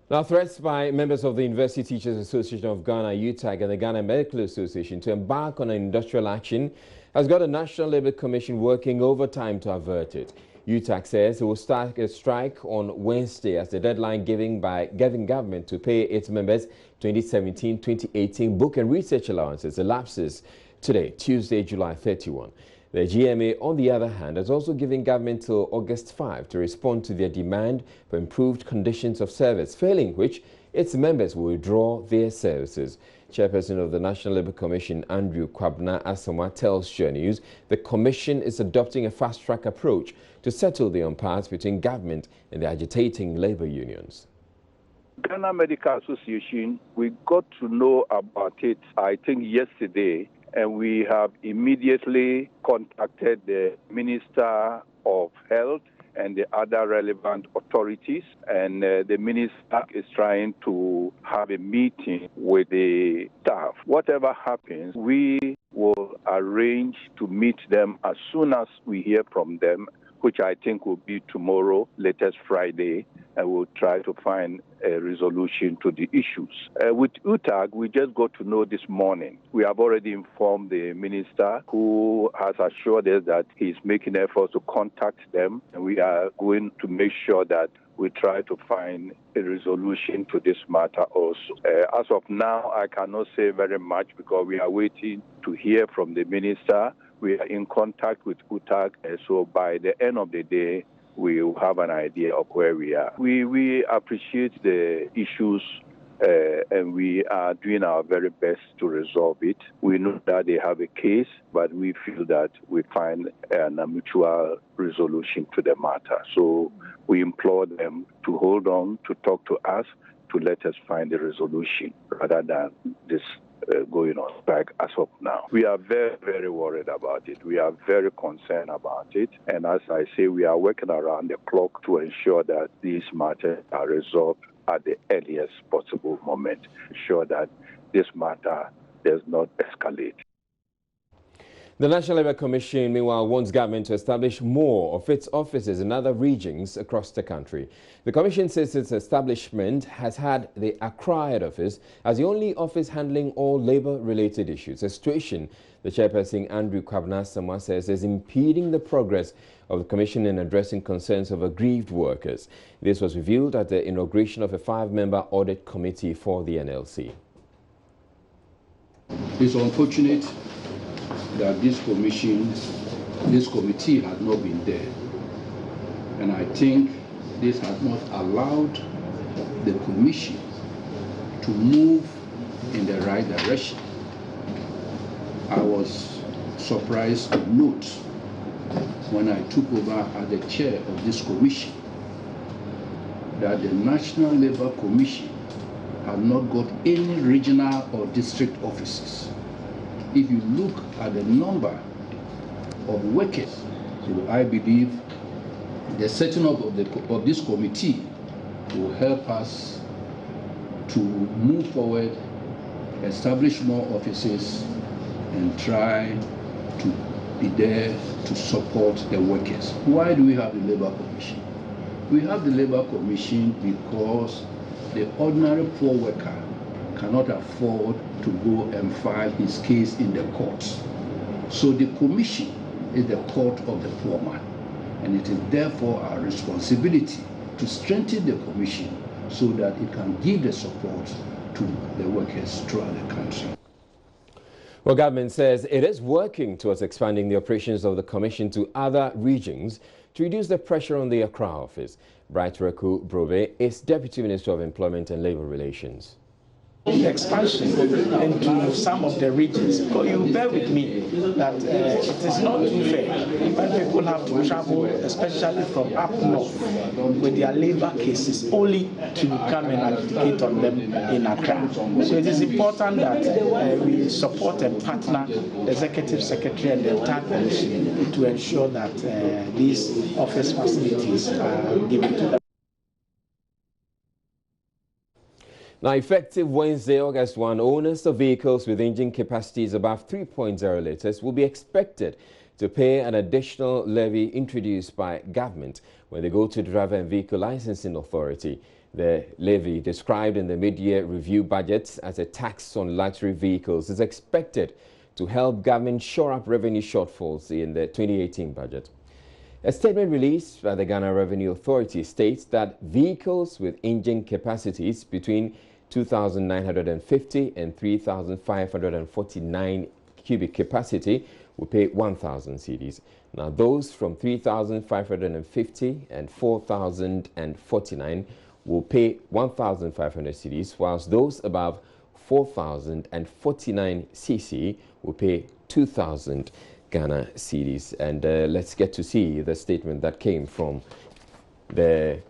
Now, threats by members of the University Teachers Association of Ghana, UTAG, and the Ghana Medical Association to embark on an industrial action has got the National Labour Commission working overtime to avert it. UTAG says it will start a strike on Wednesday as the deadline given government to pay its members 2017-2018 book and research allowances elapses today, Tuesday, July 31. The GMA, on the other hand, has also given government till August 5 to respond to their demand for improved conditions of service, failing which its members will withdraw their services. Chairperson of the National Labour Commission, Andrew Kwabena Asamoah, tells Sure News the Commission is adopting a fast-track approach to settle the impasse between government and the agitating labour unions. Ghana Medical Association, we got to know about it, I think, yesterday. And we have immediately contacted the Minister of Health and the other relevant authorities. And the minister is trying to have a meeting with the staff. Whatever happens, we will arrange to meet them as soon as we hear from them, which I think will be tomorrow, latest Friday, and we'll try to find a resolution to the issues. With UTAG, we just got to know this morning. We have already informed the minister, who has assured us that he's making efforts to contact them, and we are going to make sure that we try to find a resolution to this matter also. As of now, I cannot say very much because we are waiting to hear from the minister. We are in contact with UTAG, so by the end of the day, we will have an idea of where we are. We appreciate the issues and we are doing our very best to resolve it. We know that they have a case, but we feel that we find a mutual resolution to the matter. So we implore them to hold on, to talk to us, to let us find a resolution rather than this going on back as of now. We are very, very worried about it. We are very concerned about it. And as I say, we are working around the clock to ensure that these matters are resolved at the earliest possible moment, ensure that this matter does not escalate. The National Labour Commission, meanwhile, wants government to establish more of its offices in other regions across the country. The Commission says its establishment has had the Accra head office as the only office handling all labour-related issues, a situation the chairperson, Andrew Kwabena Asamoah, says is impeding the progress of the Commission in addressing concerns of aggrieved workers. This was revealed at the inauguration of a 5-member audit committee for the NLC. It's unfortunate that this committee has not been there. And I think this has not allowed the Commission to move in the right direction. I was surprised to note when I took over as the chair of this commission that the National Labour Commission had not got any regional or district offices. If you look at the number of workers, so I believe the setting up of this committee will help us to move forward, establish more offices, and try to be there to support the workers. Why do we have the Labour Commission? We have the Labour Commission because the ordinary poor worker cannot afford to go and file his case in the courts. So the Commission is the court of the poor man. And it is therefore our responsibility to strengthen the Commission so that it can give the support to the workers throughout the country. Well, government says it is working towards expanding the operations of the Commission to other regions to reduce the pressure on the Accra office. Bright Reku Brobe is Deputy Minister of Employment and Labour Relations. Expansion into some of the regions. But you bear with me that it is not too fair when people have to travel, especially from up north, with their labor cases, only to come and advocate on them in Accra. So it is important that we support and partner the Executive Secretary and the entire Commission to ensure that these office facilities are given to them. Now, effective Wednesday, August 1, owners of vehicles with engine capacities above 3.0 litres will be expected to pay an additional levy introduced by government when they go to the Driver and Vehicle Licensing Authority. The levy, described in the mid-year review budget as a tax on luxury vehicles, is expected to help government shore up revenue shortfalls in the 2018 budget. A statement released by the Ghana Revenue Authority states that vehicles with engine capacities between 2,950 and 3,549 cubic capacity will pay 1,000 cedis. Now, those from 3,550 and 4,049 will pay 1,500 cedis, whilst those above 4,049 cc will pay 2,000 Ghana cedis. And let's get to see the statement that came from the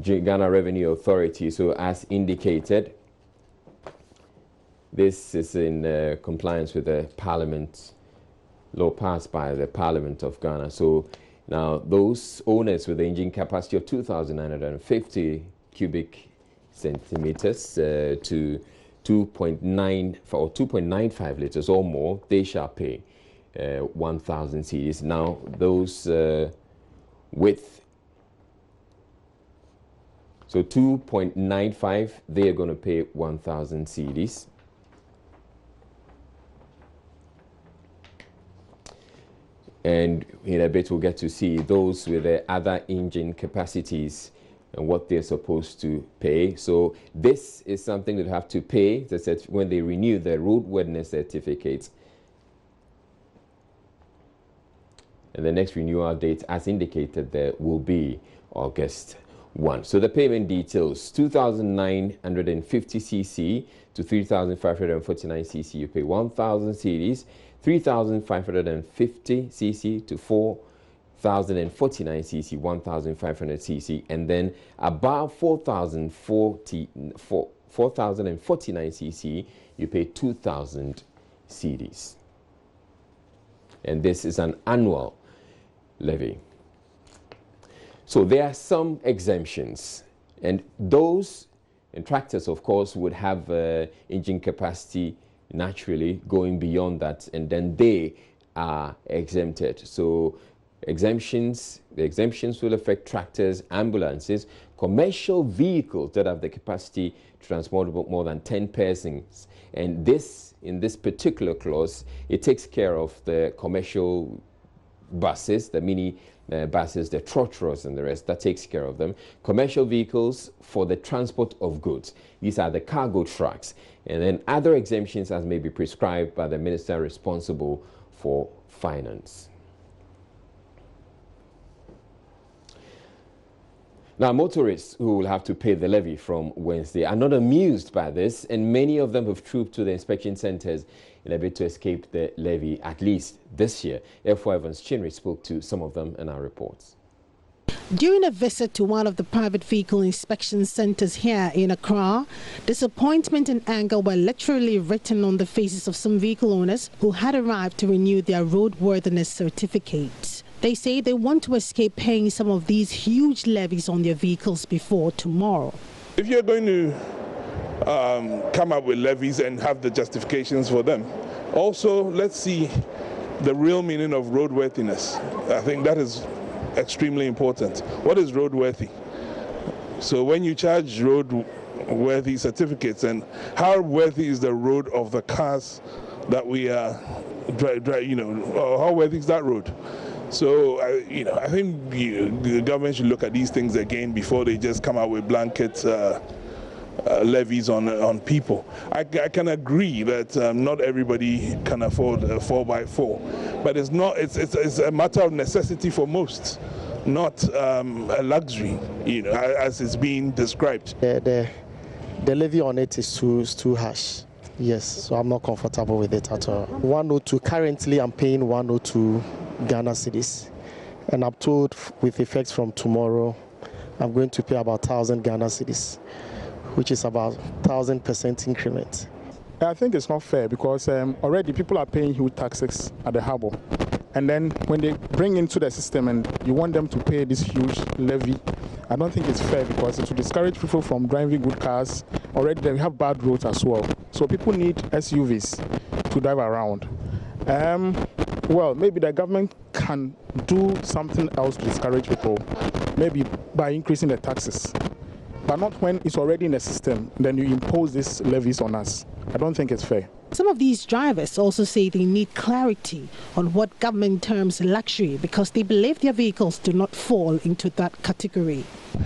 Ghana Revenue Authority. So, as indicated, this is in compliance with the Parliament law passed by the Parliament of Ghana. So now those owners with the engine capacity of 2,950 cubic centimeters to 2.9 or 2.95 liters or more, they shall pay 1,000 cedis. Now those with 2.95, they are going to pay 1,000 cedis. And in a bit, we'll get to see those with the other engine capacities and what they're supposed to pay. So this is something they have to pay when they renew their roadworthiness certificates. And the next renewal date, as indicated there, will be August 1. So the payment details: 2,950 cc to 3,549 cc, you pay 1,000 cedis. 3,550 cc to 4,049 cc, 1,500 cc, and then above 4,049 cc, you pay 2,000 cedis. And this is an annual levy. So there are some exemptions, and those tractors, of course, would have engine capacity naturally going beyond that, and then they are exempted. So the exemptions will affect tractors, ambulances, commercial vehicles that have the capacity to transport more than 10 persons. And this, in this particular clause, it takes care of the commercial buses, the mini buses, the trotros and the rest. That takes care of them. Commercial vehicles for the transport of goods. These are the cargo trucks. And then other exemptions as may be prescribed by the minister responsible for finance. Now, motorists who will have to pay the levy from Wednesday are not amused by this, and many of them have trooped to the inspection centres in a bid to escape the levy, at least this year. F4 Evans Chinri spoke to some of them in our reports. During a visit to one of the private vehicle inspection centres here in Accra, disappointment and anger were literally written on the faces of some vehicle owners who had arrived to renew their roadworthiness certificates. They say they want to escape paying some of these huge levies on their vehicles before tomorrow. If you're going to come up with levies and have the justifications for them, also let's see the real meaning of roadworthiness. I think that is extremely important. What is roadworthy? So when you charge roadworthy certificates, and how worthy is the road of the cars that we are, how worthy is that road? So, I think the government should look at these things again before they just come out with blanket levies on people. I can agree that not everybody can afford a 4x4, but it's not. It's a matter of necessity for most, not a luxury, as it's being described. The levy on it is too harsh. Yes, so I'm not comfortable with it at all. 102 currently, I'm paying 102 Ghana cedis, and I'm told with effects from tomorrow, I'm going to pay about 1,000 Ghana cedis, which is about 1,000% increment. I think it's not fair because already people are paying huge taxes at the harbour, and then when they bring into the system and you want them to pay this huge levy, I don't think it's fair because it will discourage people from driving good cars. Already they have bad roads as well, so people need SUVs to drive around. Well, maybe the government can do something else to discourage people, maybe by increasing the taxes, but not when it's already in the system, then you impose these levies on us. I don't think it's fair. Some of these drivers also say they need clarity on what government terms luxury because they believe their vehicles do not fall into that category.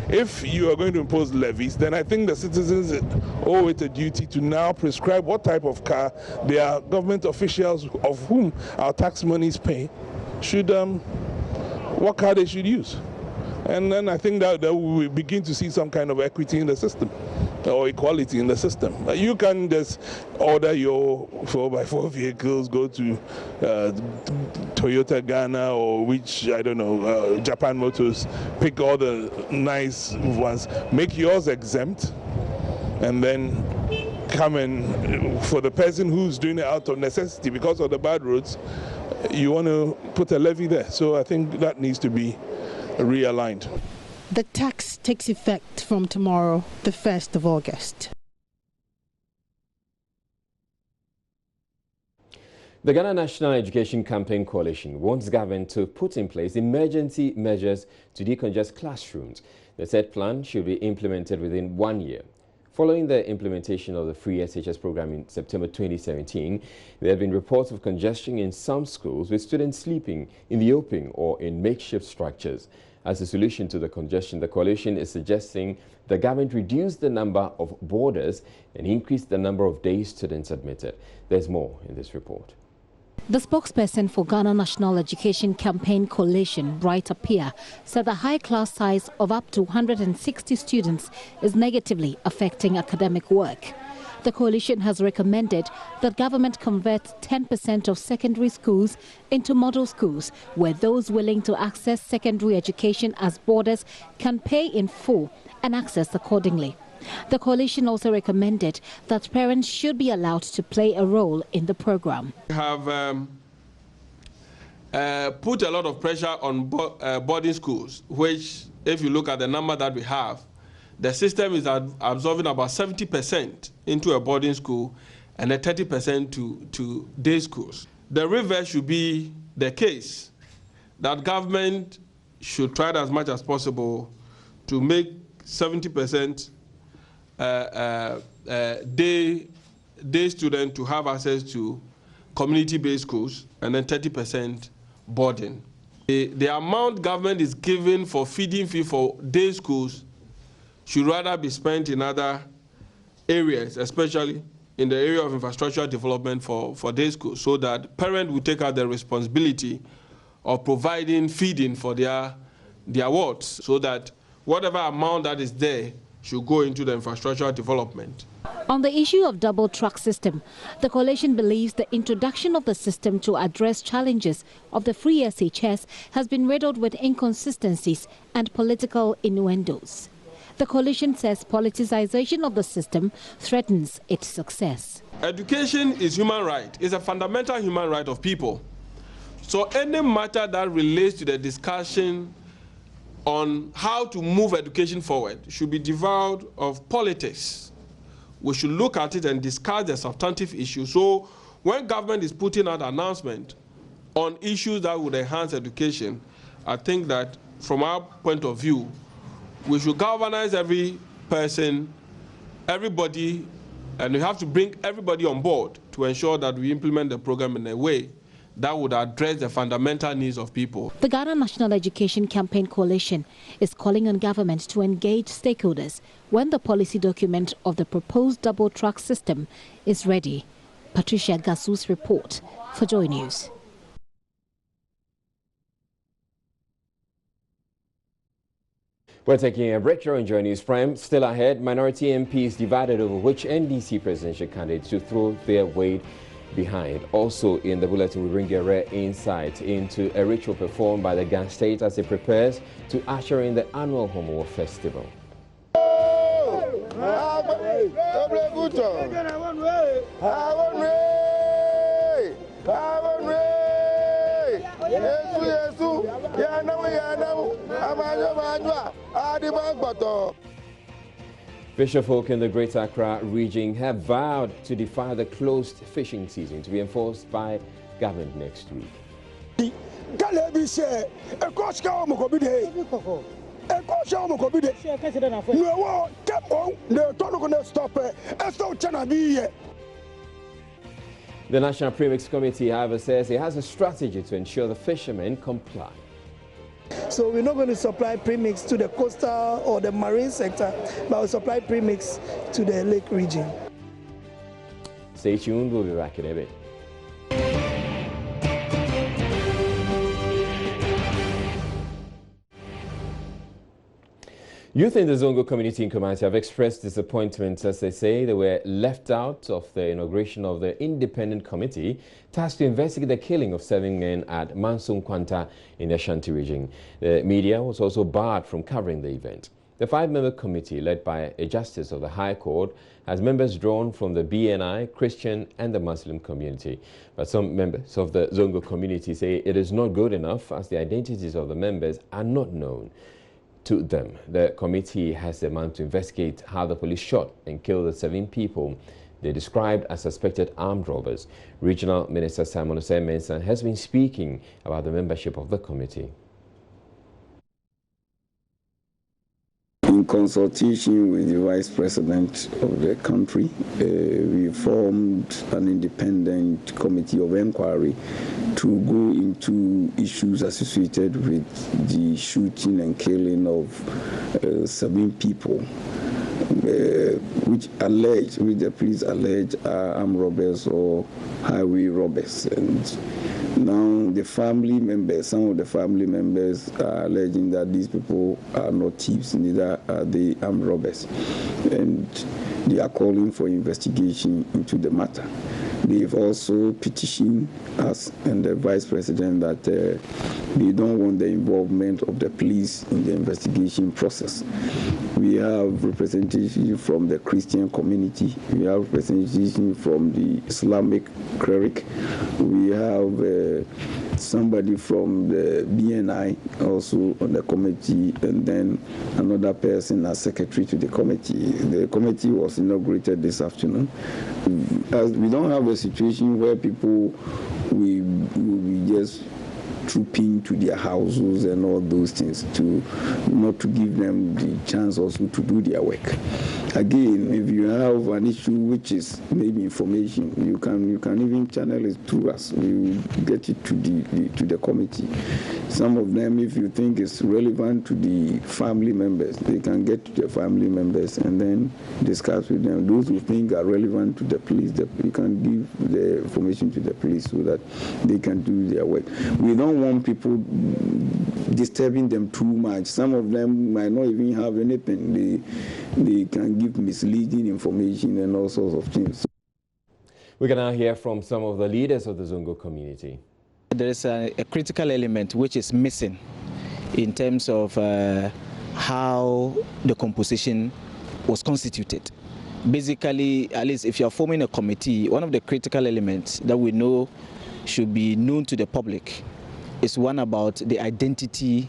If you are going to impose levies, then I think the citizens owe it a duty to now prescribe what type of car their government officials, of whom our tax monies pay, should what car they should use. And then I think that we will begin to see some kind of equity in the system or equality in the system. You can just order your 4x4 vehicles, go to Toyota Ghana or which, I don't know, Japan Motors, pick all the nice ones, make yours exempt, and then come and, for the person who's doing it out of necessity because of the bad roads, you want to put a levy there. So I think that needs to be realigned. The tax takes effect from tomorrow, the 1st of August. The Ghana National Education Campaign Coalition wants government to put in place emergency measures to decongest classrooms. The said plan should be implemented within 1 year. Following the implementation of the free SHS program in September 2017, there have been reports of congestion in some schools with students sleeping in the open or in makeshift structures. As a solution to the congestion, the coalition is suggesting the government reduce the number of boarders and increase the number of day students admitted. There's more in this report. The spokesperson for Ghana National Education Campaign Coalition, Bright Appear, said the high class size of up to 160 students is negatively affecting academic work. The coalition has recommended that government convert 10% of secondary schools into model schools, where those willing to access secondary education as boarders can pay in full and access accordingly. The coalition also recommended that parents should be allowed to play a role in the program. We have put a lot of pressure on boarding schools, which, if you look at the number that we have, the system is absorbing about 70% into a boarding school and 30% to day schools. The reverse should be the case, that government should try as much as possible to make 70% day student to have access to community-based schools and then 30% boarding. The amount government is giving for feeding fee for day schools should rather be spent in other areas, especially in the area of infrastructure development for day schools, so that parents will take out the responsibility of providing feeding for their wards, so that whatever amount that is there should go into the infrastructure development. On the issue of double track system, the coalition believes the introduction of the system to address challenges of the free SHS has been riddled with inconsistencies and political innuendos. The coalition says politicization of the system threatens its success. Education is human right. It's a fundamental human right of people. So any matter that relates to the discussion on how to move education forward should be devoid of politics. We should look at it and discuss the substantive issues. So when government is putting out an announcement on issues that would enhance education, I think that from our point of view, we should galvanize every person, everybody, and we have to bring everybody on board to ensure that we implement the program in a way that would address the fundamental needs of people. The Ghana National Education Campaign Coalition is calling on government to engage stakeholders when the policy document of the proposed double-track system is ready. Patricia Gasu's report for Joy News. We're taking a break here on Joy News Prime. Still ahead, minority MPs divided over which NDC presidential candidate to throw their weight behind. Also in the bulletin, we bring you a rare insight into a ritual performed by the Ghana state as it prepares to usher in the annual Homo Festival. Fisherfolk in the Greater Accra region have vowed to defy the closed fishing season to be enforced by government next week. di Gale bi se e ko ska o mo ko bi de e ko sha o mo ko bi de no wo tempo ne to no go stop e so chana bi ye. The National Premix Committee, however, says it has a strategy to ensure the fishermen comply. So we're not going to supply premix to the coastal or the marine sector, but we'll supply premix to the lake region. Stay tuned, we'll be back in a bit. Youth in the Zongo community in Kumasi have expressed disappointment as they say they were left out of the inauguration of the independent committee tasked to investigate the killing of 7 men at Mansung Kwanta in the Ashanti region. The media was also barred from covering the event. The 5-member committee, led by a justice of the High Court, has members drawn from the BNI, Christian and the Muslim community. But some members of the Zongo community say it is not good enough as the identities of the members are not known to them. The committee has the demand to investigate how the police shot and killed the 7 people they described as suspected armed robbers. Regional Minister Simon Osei-Mensah has been speaking about the membership of the committee. In consultation with the Vice President of the country, we formed an independent committee of inquiry to go into issues associated with the shooting and killing of 7 people, which the police allege are armed robbers or highway robbers. And now the family members, some of the family members are alleging that these people are not thieves, neither are they armed robbers. And they are calling for investigation into the matter. They've also petitioned us and the Vice President that they don't want the involvement of the police in the investigation process. We have representation from the Christian community. We have representation from the Islamic cleric. We have somebody from the BNI also on the committee, and then another person as secretary to the committee. The committee was inaugurated this afternoon. As we don't have a situation where people will be just trooping to their houses and all those things, to not to give them the chance also to do their work. Again, if you have an issue which is maybe information, you can even channel it to us. We will get it to the committee. Some of them, if you think it's relevant to the family members, they can get to the family members and then discuss with them. Those who think are relevant to the police, you can give the information to the police so that they can do their work. We don't want people disturbing them too much. Some of them might not even have anything. They can give misleading information and all sorts of things. We can now hear from some of the leaders of the Zongo community. There is a critical element which is missing in terms of how the composition was constituted. Basically, at least if you are forming a committee, one of the critical elements that we know should be known to the public is one about the identity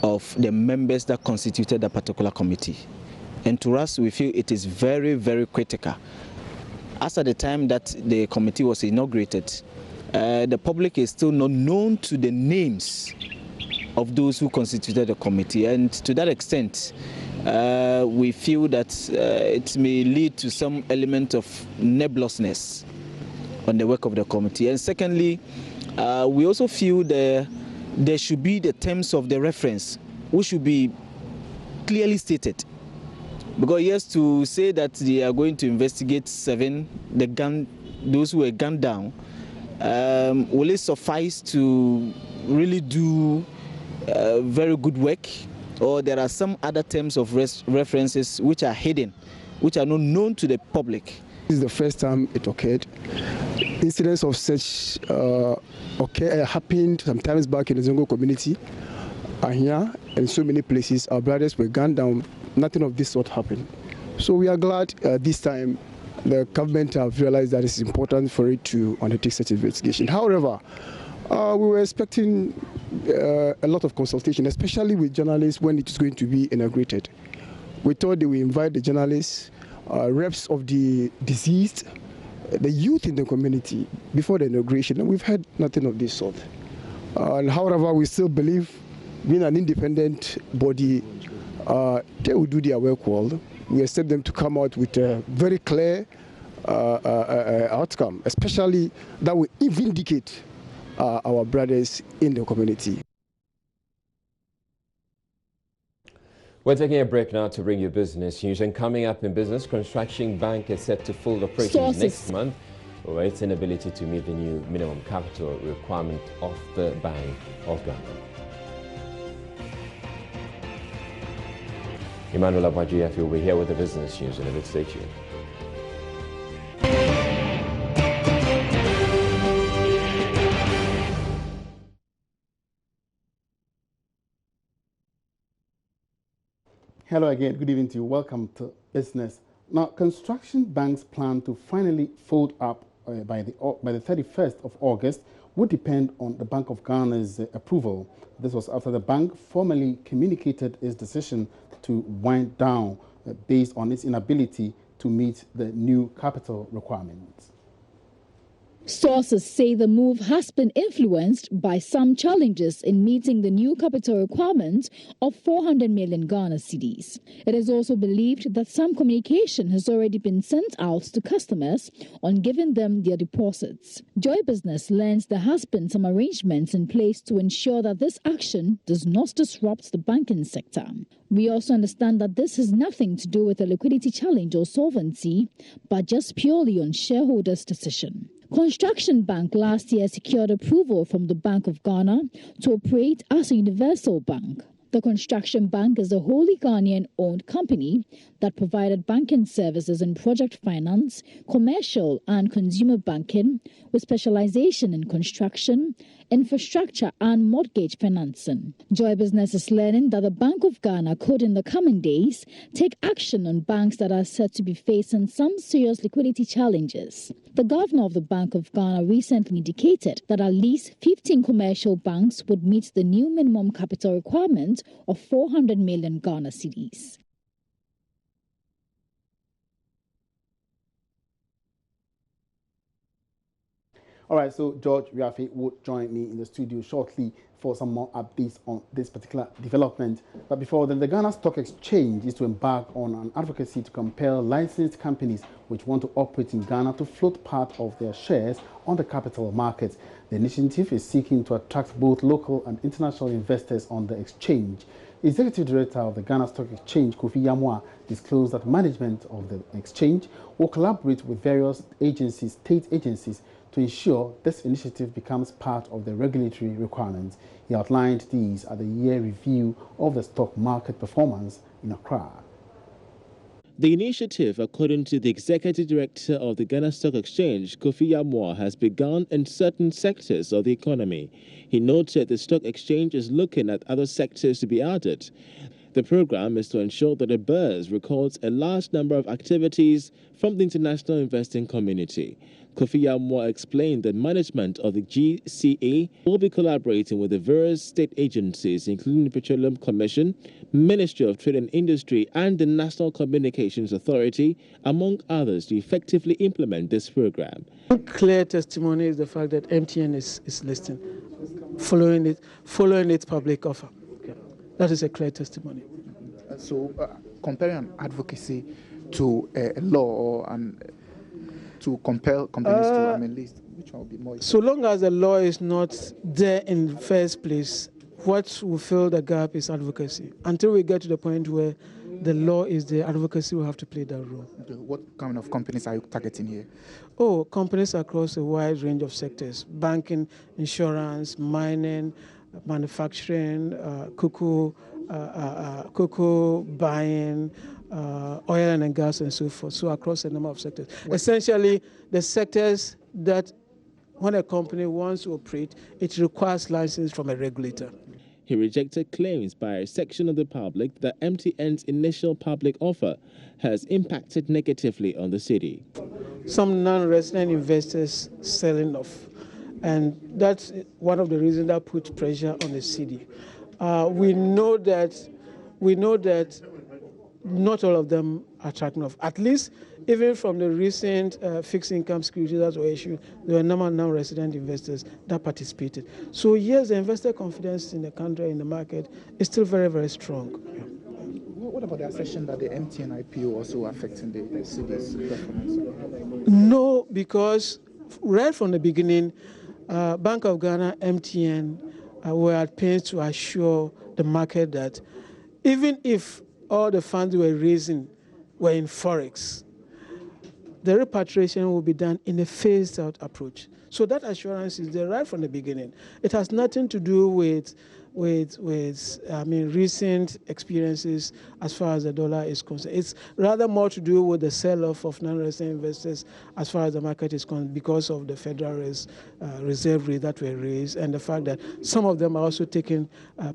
of the members that constituted a particular committee. And to us, we feel it is very, very critical. As at the time that the committee was inaugurated, the public is still not known to the names of those who constituted the committee. And to that extent, we feel that it may lead to some element of nebulousness on the work of the committee. And secondly, we also feel there should be the terms of the reference, which should be clearly stated. Because yes, to say that they are going to investigate 7, those who were gunned down, will it suffice to really do very good work? Or there are some other terms of references which are hidden, which are not known to the public? This is the first time it occurred. Incidents of such happened sometimes back in the Zongo community. And here, in so many places, our brothers were gunned down. Nothing of this sort happened. So we are glad this time the government have realized that it's important for it to undertake such investigation. However, we were expecting a lot of consultation, especially with journalists when it is going to be inaugurated. We thought they would invite the journalists, reps of the deceased, the youth in the community before the inauguration, and we've heard nothing of this sort. However, we still believe, being an independent body, they will do their work well. We expect them to come out with a very clear outcome, especially that will vindicate our brothers in the community. We're taking a break now to bring you business news. And coming up in business, Construction Bank is set to fold operations next month over its inability to meet the new minimum capital requirement of the Bank of Ghana. Emmanuel Abadjiaf will be here with the business news in a bit. Stay tuned. Hello again, good evening to you. Welcome to Business. Now, Construction Bank's plan to finally fold up by the 31st of August would depend on the Bank of Ghana's approval. This was after the bank formally communicated its decision to wind down based on its inability to meet the new capital requirements. Sources say the move has been influenced by some challenges in meeting the new capital requirement of 400 million Ghana cedis. It is also believed that some communication has already been sent out to customers on giving them their deposits. Joy Business learns there has been some arrangements in place to ensure that this action does not disrupt the banking sector. We also understand that this has nothing to do with a liquidity challenge or solvency, but just purely on shareholders' decision. Construction Bank last year secured approval from the Bank of Ghana to operate as a universal bank. The Construction Bank is a wholly Ghanaian-owned company that provided banking services in project finance, commercial and consumer banking, with specialization in construction, infrastructure and mortgage financing. Joy Business is learning that the Bank of Ghana could in the coming days take action on banks that are said to be facing some serious liquidity challenges. The governor of the Bank of Ghana recently indicated that at least 15 commercial banks would meet the new minimum capital requirement of 400 million Ghana cedis. All right, so George Riafe would join me in the studio shortly for some more updates on this particular development. But before then, the Ghana Stock Exchange is to embark on an advocacy to compel licensed companies which want to operate in Ghana to float part of their shares on the capital market. The initiative is seeking to attract both local and international investors on the exchange. Executive Director of the Ghana Stock Exchange, Kofi Yamwa, disclosed that management of the exchange will collaborate with various agencies, state agencies, to ensure this initiative becomes part of the regulatory requirements. He outlined these at the year review of the stock market performance in Accra. The initiative, according to the Executive Director of the Ghana Stock Exchange, Kofi Yamwa, has begun in certain sectors of the economy. He noted the stock exchange is looking at other sectors to be added. The program is to ensure that the BIRS records a large number of activities from the international investing community. Kofi Yamwa explained that management of the GCA will be collaborating with the various state agencies, including the Petroleum Commission, Ministry of Trade and Industry, and the National Communications Authority, among others, to effectively implement this program. Clear testimony is the fact that MTN is listing, following its public offer. That is a clear testimony. So, comparing advocacy to a law and to compel companies to list, which one will be more? So long as the law is not there in the first place, what will fill the gap is advocacy. Until we get to the point where the law is there, advocacy will have to play that role. What kind of companies are you targeting here? Oh, companies across a wide range of sectors: banking, insurance, mining, manufacturing, cocoa buying, oil and gas and so forth. So across a number of sectors. Essentially, the sectors that when a company wants to operate, it requires license from a regulator. He rejected claims by a section of the public that MTN's initial public offer has impacted negatively on the city. Some non-resident investors selling off, and that's one of the reasons that puts pressure on the city. We know that not all of them attract enough. At least, even from the recent fixed income securities that were issued, there were a number of non-resident investors that participated. So yes, the investor confidence in the country, in the market, is still very, very strong. Yeah. What about the assertion that the MTN IPO also affecting the CD's performance? No, because right from the beginning, Bank of Ghana, MTN, were at pains to assure the market that even if all the funds we were raising were in Forex, the repatriation will be done in a phased-out approach. So that assurance is there right from the beginning. It has nothing to do with recent experiences as far as the dollar is concerned. It's rather more to do with the sell-off of non-resident investors as far as the market is concerned because of the Federal Reserve rate that were raised and the fact that some of them are also taking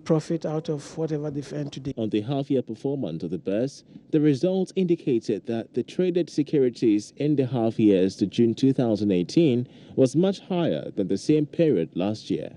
profit out of whatever they've earned today. On the half-year performance of the BERS, the results indicated that the traded securities in the half years to June 2018 was much higher than the same period last year.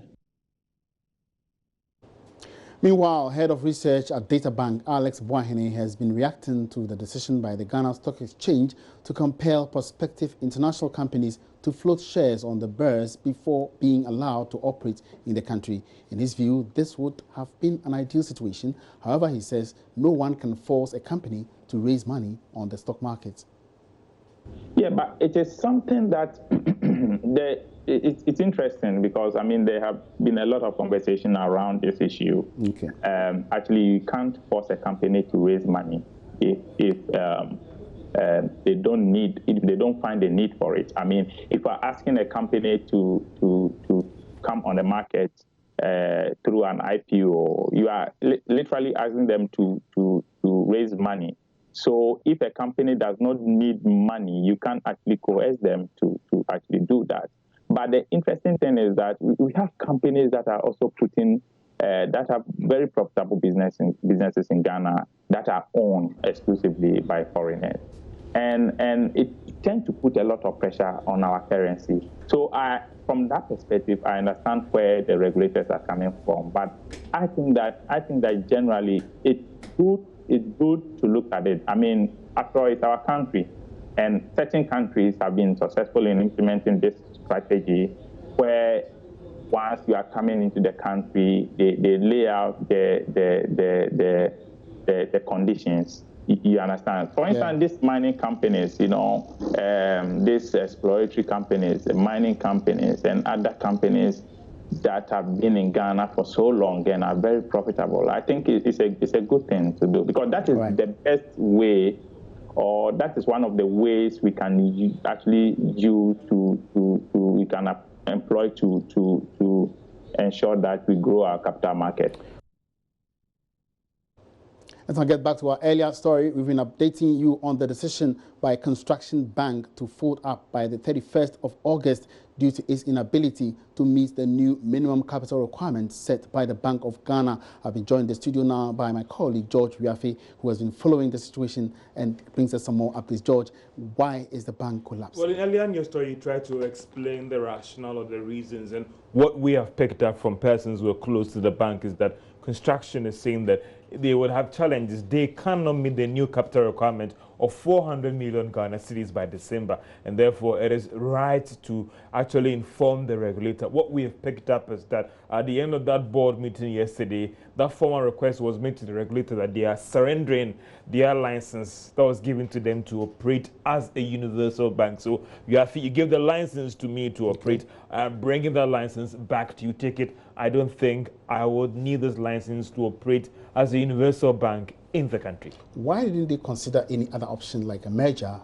Meanwhile, head of research at Data Bank, Alex Boahene, has been reacting to the decision by the Ghana Stock Exchange to compel prospective international companies to float shares on the BERS before being allowed to operate in the country. In his view, this would have been an ideal situation. However, he says no one can force a company to raise money on the stock market. Yeah, but it is something that it's interesting because, I mean, there have been a lot of conversation around this issue. Okay. Actually, you can't force a company to raise money if they don't find a need for it. I mean, if we're asking a company to come on the market through an IPO, you are literally asking them to raise money. So if a company does not need money, you can't actually coerce them to actually do that. But the interesting thing is that we have companies that are also putting, that have very profitable businesses in Ghana that are owned exclusively by foreigners. And it tends to put a lot of pressure on our currency. So from that perspective, I understand where the regulators are coming from. But I think that generally it's good to look at it. I mean, after all, it's our country. And certain countries have been successful in implementing this strategy where once you are coming into the country, they lay out the conditions. You understand? For instance, these mining companies, these exploratory companies, the mining companies and other companies that have been in Ghana for so long and are very profitable. I think it's a good thing to do because that is the best way, or that is one of the ways we can actually use we can employ to ensure that we grow our capital market. Let's now get back to our earlier story. We've been updating you on the decision by Construction Bank to fold up by the 31st of August due to its inability to meet the new minimum capital requirements set by the Bank of Ghana. I've been joined in the studio now by my colleague, George Riafe, who has been following the situation and brings us some more updates. George, why is the bank collapsing? Well, earlier in your story, you tried to explain the rationale or the reasons, and what we have picked up from persons who are close to the bank is that construction is saying that they would have challenges. They cannot meet the new capital requirement of 400 million Ghana cedis by December, and therefore it is right to actually inform the regulator. What we have picked up is that at the end of that board meeting yesterday, that formal request was made to the regulator that they are surrendering their license that was given to them to operate as a universal bank. So you give the license to me to operate, I'm bringing that license back to you, take it. I don't think I would need this license to operate as a universal bank in the country. Why didn't they consider any other option like a merger?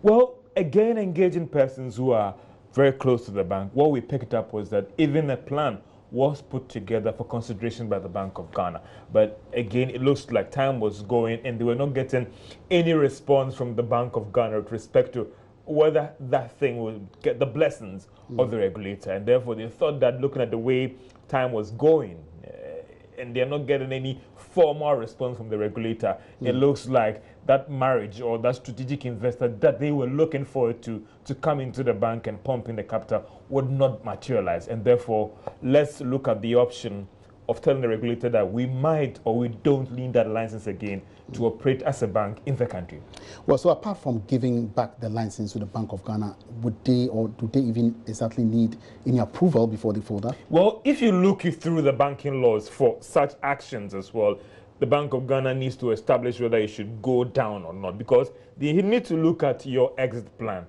Well, again, engaging persons who are very close to the bank, what we picked up was that even a plan was put together for consideration by the Bank of Ghana. But again, it looks like time was going and they were not getting any response from the Bank of Ghana with respect to whether that thing would get the blessings of the regulator. And therefore, they thought that looking at the way time was going, and they're not getting any formal response from the regulator, it looks like that marriage or that strategic investor that they were looking forward to come into the bank and pump in the capital would not materialize. And therefore, let's look at the option of telling the regulator that we might or we don't need that license again to operate as a bank in the country? Well, so apart from giving back the license to the Bank of Ghana, would they or do they even exactly need any approval before they fold that? Well, if you look through the banking laws for such actions as well, the Bank of Ghana needs to establish whether it should go down or not, because they need to look at your exit plan.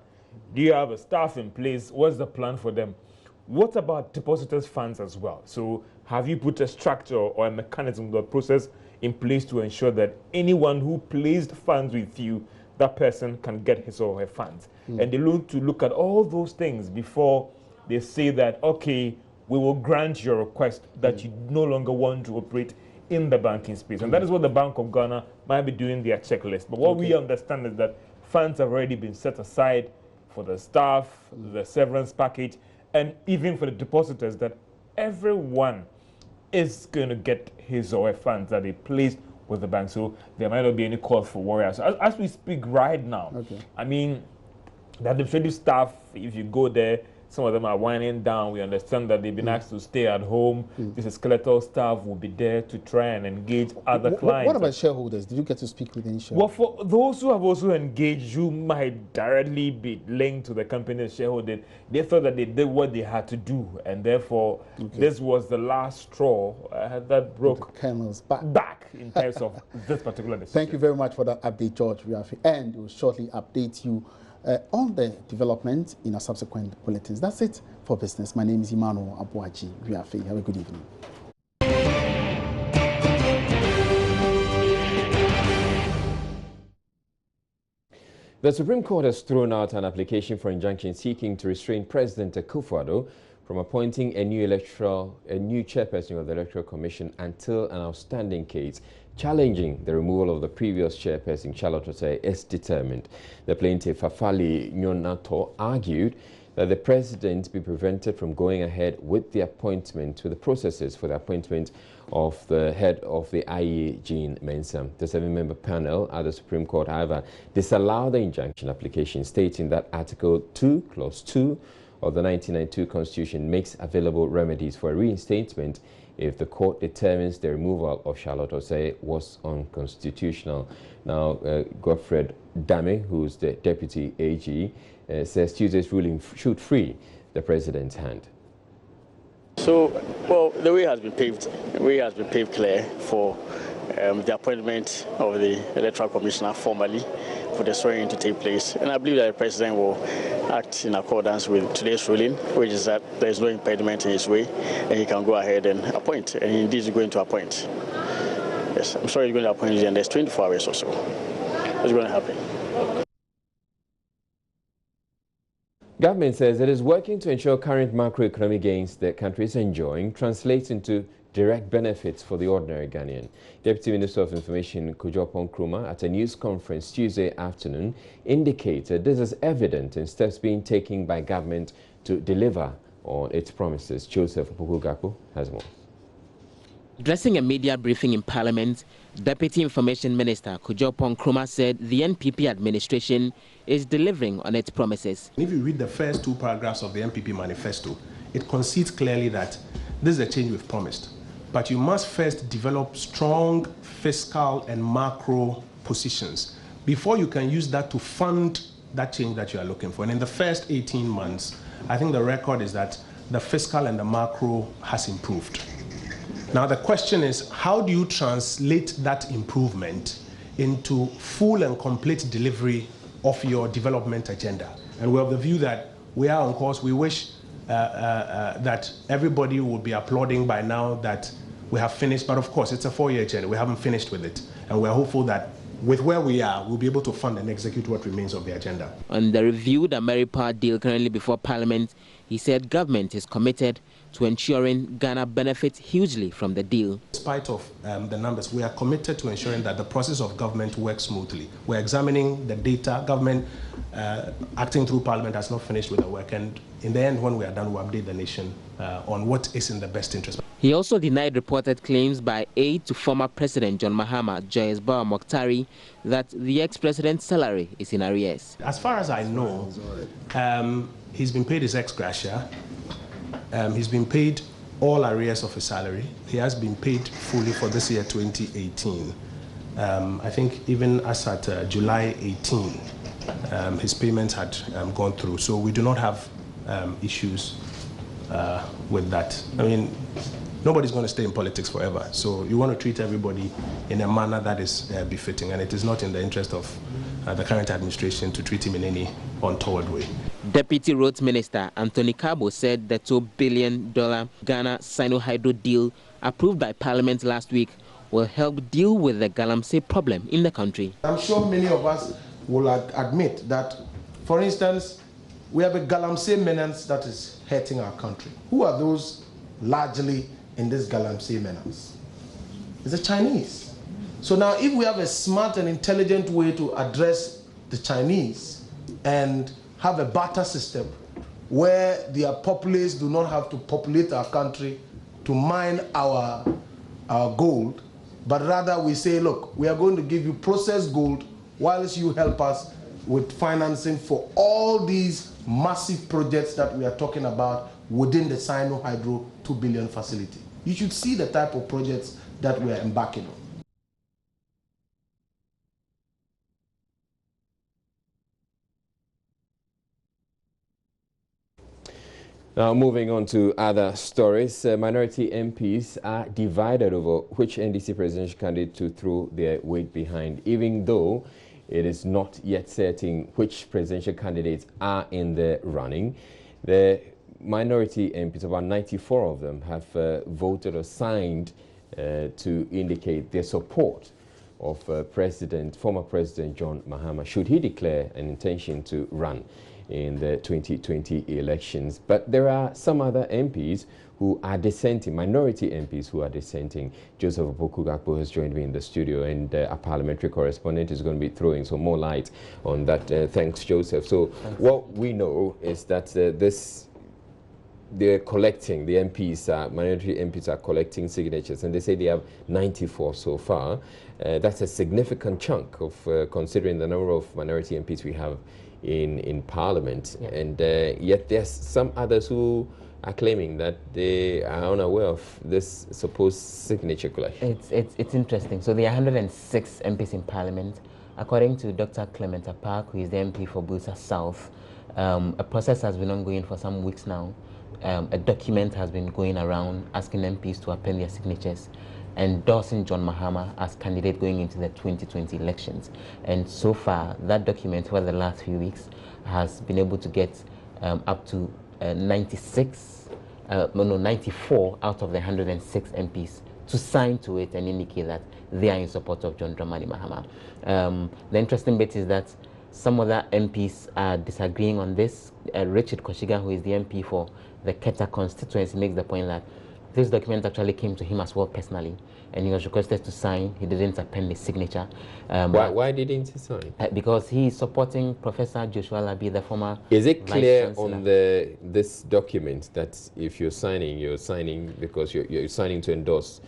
Do you have a staff in place? What's the plan for them? What about depositors' funds as well? So have you put a structure or a mechanism, the process in place to ensure that anyone who placed funds with you, that person can get his or her funds? And they look at all those things before they say that, okay, we will grant your request that you no longer want to operate in the banking space. And that is what the Bank of Ghana might be doing their checklist. But what we understand is that funds have already been set aside for the staff, the severance package, and even for the depositors, that everyone is going to get his or her funds that they placed with the bank. So there might not be any call for worry. So as we speak right now, I mean, the administrative staff, if you go there, some of them are winding down. We understand that they've been asked to stay at home. This skeletal staff will be there to try and engage other clients. What about shareholders? Did you get to speak with any shareholders? Well, for those who have also engaged, you might directly be linked to the company's shareholders. They thought that they did what they had to do, and therefore this was the last straw that broke the camel's back in terms of this particular decision. Thank you very much for that update, George. And we'll shortly update you on the development in our subsequent bulletins. That's it for business. My name is Emmanuel Abuaji. Have a good evening. The Supreme Court has thrown out an application for injunction seeking to restrain President Akufo-Addo from appointing a new chairperson of the Electoral Commission until an outstanding case challenging the removal of the previous chairperson, Charlotte Osei, is determined. The plaintiff, Fafali Nyonato, argued that the president be prevented from going ahead with the appointment, with the processes for the appointment of the head of the IE, Jean Mensah. The 7-member panel at the Supreme Court, however, disallowed the injunction application, stating that Article 2, Clause 2 of the 1992 Constitution makes available remedies for a reinstatement if the court determines the removal of Charlotte Osei was unconstitutional. Now, Godfred Dame, who's the deputy AG, says Tuesday's ruling should free the president's hand. So, well, the way has been paved. The way has been paved clear for the appointment of the Electoral Commissioner formally for the swearing to take place. And I believe that the president will act in accordance with today's ruling, which is that there is no impediment in his way, and he can go ahead and appoint. And indeed, he's going to appoint. Yes, I'm sorry he's going to appoint in the next 24 hours or so. What's going to happen? Government says it is working to ensure current macroeconomic gains the country is enjoying translates into direct benefits for the ordinary Ghanaian. Deputy Minister of Information Kojo Nkrumah at a news conference Tuesday afternoon indicated this is evident in steps being taken by government to deliver on its promises. Joseph Opoku-Gakpo has more. Addressing a media briefing in Parliament, Deputy Information Minister Kojo Nkrumah said the NPP administration is delivering on its promises. If you read the first two paragraphs of the NPP manifesto, it concedes clearly that this is a change we've promised. But you must first develop strong fiscal and macro positions before you can use that to fund that change that you are looking for. And in the first 18 months, I think the record is that the fiscal and the macro has improved. Now the question is, how do you translate that improvement into full and complete delivery of your development agenda? And we're of the view that we are on course. We wish that everybody would be applauding by now that we have finished, but of course it's a 4-year journey. We haven't finished with it, and we're hopeful that with where we are, we'll be able to fund and execute what remains of the agenda. On the reviewed Ameripa deal currently before Parliament, he said government is committed to ensuring Ghana benefits hugely from the deal. In spite of the numbers, we are committed to ensuring that the process of government works smoothly. We're examining the data. Government acting through Parliament has not finished with the work, and in the end, when we are done, we'll update the nation on what is in the best interest. He also denied reported claims by aide to former President John Mahama, Joyce Bawa Mokhtari, that the ex-president's salary is in arrears. As far as I know, he's been paid his ex gratia. He's been paid all arrears of his salary. He has been paid fully for this year, 2018. I think even as at July 18, his payments had gone through. So we do not have issues with that. I mean, nobody's going to stay in politics forever. So you want to treat everybody in a manner that is befitting, and it is not in the interest of the current administration to treat him in any untoward way. Deputy Roads Minister Anthony Cabo said the $2 billion Ghana Sino-Hydro deal approved by Parliament last week will help deal with the galamsey problem in the country. I'm sure many of us will admit that, for instance, we have a galamsey menace that is hurting our country. Who are those largely in this galamsey menace? It's the Chinese. So now if we have a smart and intelligent way to address the Chinese and have a barter system where their populace do not have to populate our country to mine our gold, but rather we say, look, we are going to give you processed gold whilst you help us with financing for all these massive projects that we are talking about within the Sino-Hydro 2 billion facility. You should see the type of projects that we are embarking on. Now, moving on to other stories, minority MPs are divided over which NDC presidential candidate to throw their weight behind, even though it is not yet certain which presidential candidates are in the running. The minority MPs, about 94 of them, have voted or signed to indicate their support of former President John Mahama, should he declare an intention to run in the 2020 elections. But there are some other MPs who are dissenting, minority MPs who are dissenting. Joseph Opoku-Gakpo has joined me in the studio, and our parliamentary correspondent is going to be throwing some more light on that. Thanks, Joseph. So what we know is that they're collecting, the MPs, minority MPs are collecting signatures, and they say they have 94 so far. That's a significant chunk of considering the number of minority MPs we have in Parliament, yeah. And yet there's some others who are claiming that they are unaware of this supposed signature collection. It's interesting. So there are 106 MPs in Parliament. According to Dr. Clement Park, who is the MP for Busa South, a process has been ongoing for some weeks now. A document has been going around asking MPs to append their signatures, endorsing John Mahama as candidate going into the 2020 elections. And so far, that document for the last few weeks has been able to get up to 94 out of the 106 MPs to sign to it and indicate that they are in support of John Dramani Mahama. The interesting bit is that some other MPs are disagreeing on this. Richard Koshiga, who is the MP for the Keta constituency, makes the point that this document actually came to him as well personally, and he was requested to sign. He didn't append his signature. Why didn't he sign? Because he is supporting Professor Joshua Labi, the former Is it clear on this document that if you're signing because you're signing to endorse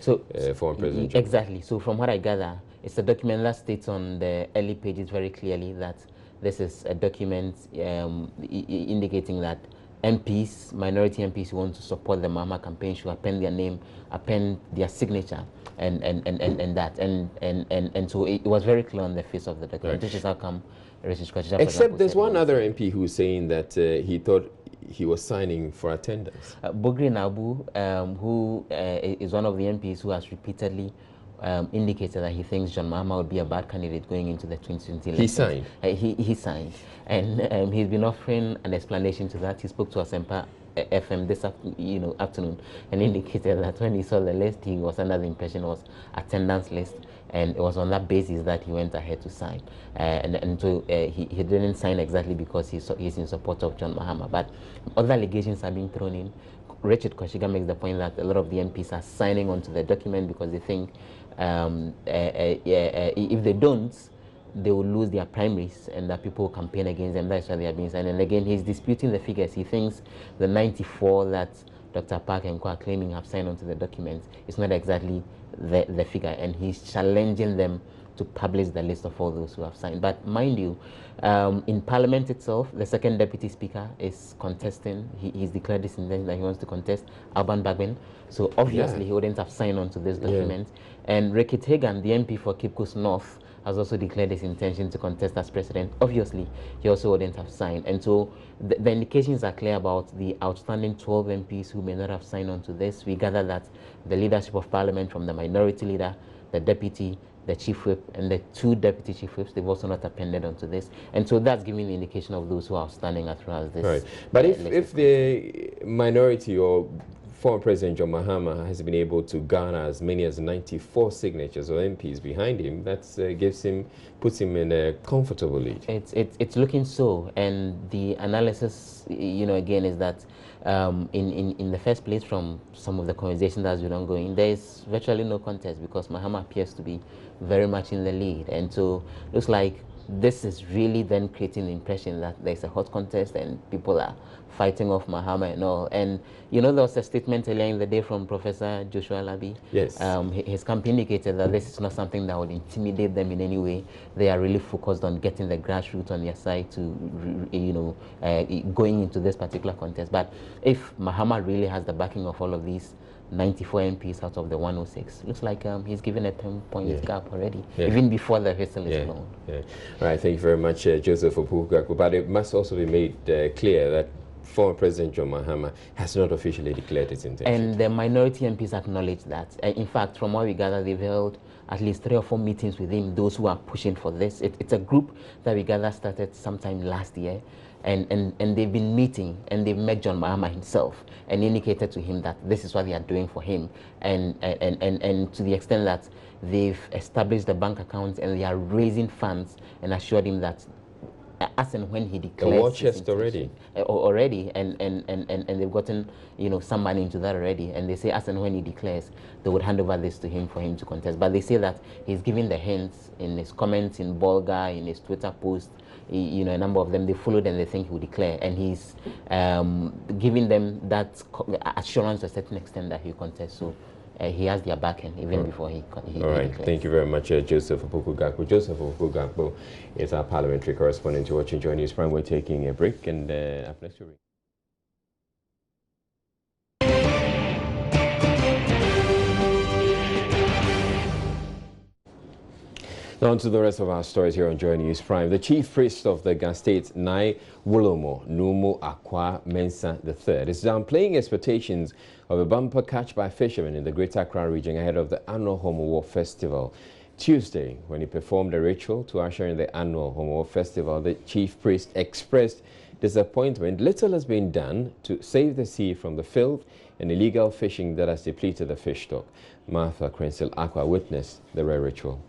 former President? Exactly. So from what I gather, it's a document that states on the early pages very clearly that this is a document indicating that MPs, minority MPs who want to support the Mahama campaign should append their name, append their signature, and so it was very clear on the face of the document. Which is how come Except there's one other MP who's saying that he thought he was signing for attendance. Bogri Nabu, who is one of the MPs who has repeatedly indicated that he thinks John Mahama would be a bad candidate going into the 2020 elections. He signed? He signed. And he's been offering an explanation to that. He spoke to Asempa FM this afternoon and indicated that when he saw the list, he was under the impression it was attendance list, and it was on that basis that he went ahead to sign. So he didn't sign exactly because he's in support of John Mahama. But other allegations are being thrown in. Richard Koshiga makes the point that a lot of the MPs are signing onto the document because they think if they don't, they will lose their primaries and that people will campaign against them. That's why they are being signed. And again, he's disputing the figures. He thinks the 94 that Dr. Park and Co are claiming have signed on to the documents, it's not exactly the figure, and he's challenging them to publish the list of all those who have signed. But mind you, in Parliament itself, the second Deputy Speaker is contesting. He's declared this intention that he wants to contest, Alban Bagbin. So obviously he wouldn't have signed on to this document. And Rekit Hagan, the MP for Cape Coast North, has also declared his intention to contest as president. Obviously, he also wouldn't have signed. And so the indications are clear about the outstanding 12 MPs who may not have signed on to this. We gather that the leadership of Parliament, from the minority leader, the deputy, the chief whip, and the 2 deputy chief whips, they've also not appended onto this. And so that's giving the indication of those who are outstanding as far as this. Right. But if the minority or former President John Mahama has been able to garner as many as 94 signatures or MPs behind him, that puts him in a comfortable lead. It's looking so, and the analysis, again, is that in the first place, from some of the conversations that has been ongoing, there is virtually no contest because Mahama appears to be very much in the lead, and so looks like this is really then creating the impression that there's a hot contest and people are fighting off Mahama and all. And there was a statement earlier in the day from Professor Joshua Labi. Yes. His camp indicated that this is not something that would intimidate them in any way. They are really focused on getting the grassroots on their side to, going into this particular contest. But if Mahama really has the backing of all of these 94 MPs out of the 106. Looks like he's given a 10-point gap already, even before the whistle is blown. All right, thank you very much, Joseph Opoku-Garku. But it must also be made clear that former President John Mahama has not officially declared his intention. And the minority MPs acknowledge that. In fact, from what we gather, they've held at least 3 or 4 meetings with him, those who are pushing for this. It's a group that we gather started sometime last year. And they've been meeting, and they've met John Mahama himself and indicated to him that this is what they are doing for him, and to the extent that they've established the bank accounts and they are raising funds and assured him that as and when he declares a war chest already, and they've gotten some money into that already, and they say as and when he declares, they would hand over this to him for him to contest. But they say that he's giving the hints in his comments in Bolga, in his Twitter post. A number of them, they followed and they think he will declare, and he's giving them that assurance to a certain extent that he will contest. So he has their backing even before he All right, declares. Thank you very much, Joseph Opoku-Garku. Joseph Opoku-Garku is our parliamentary correspondent to Watch and Joy News Prime. We're taking a break, and up next we'll on to the rest of our stories here on Joy News Prime. The chief priest of the Ghana State, Nai Wulomo Numu Akwa Mensah III, is downplaying expectations of a bumper catch by fishermen in the Greater Accra region ahead of the annual Homo War Festival. Tuesday, when he performed a ritual to usher in the annual Homo War Festival, the chief priest expressed disappointment. Little has been done to save the sea from the filth and illegal fishing that has depleted the fish stock. Martha Crensil Aqua witnessed the rare ritual.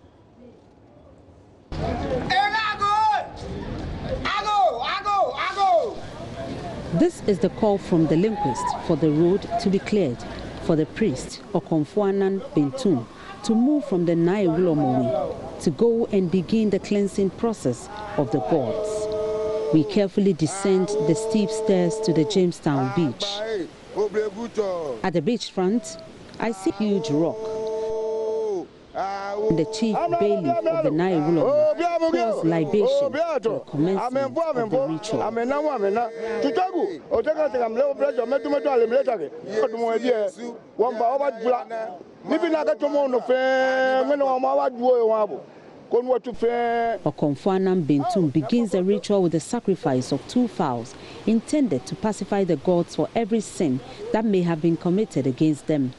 This is the call from the linguist for the road to be cleared for the priest Okomfuanan Bentum to move from the Nai Wulomo to go and begin the cleansing process of the gods. We carefully descend the steep stairs to the Jamestown beach. At the beachfront, I see a huge rock. The chief bailiff of the Nai Wulomo pours libation to the commencement of the ritual. Okomfuanan Bentum begins the ritual with the sacrifice of 2 fowls intended to pacify the gods for every sin that may have been committed against them.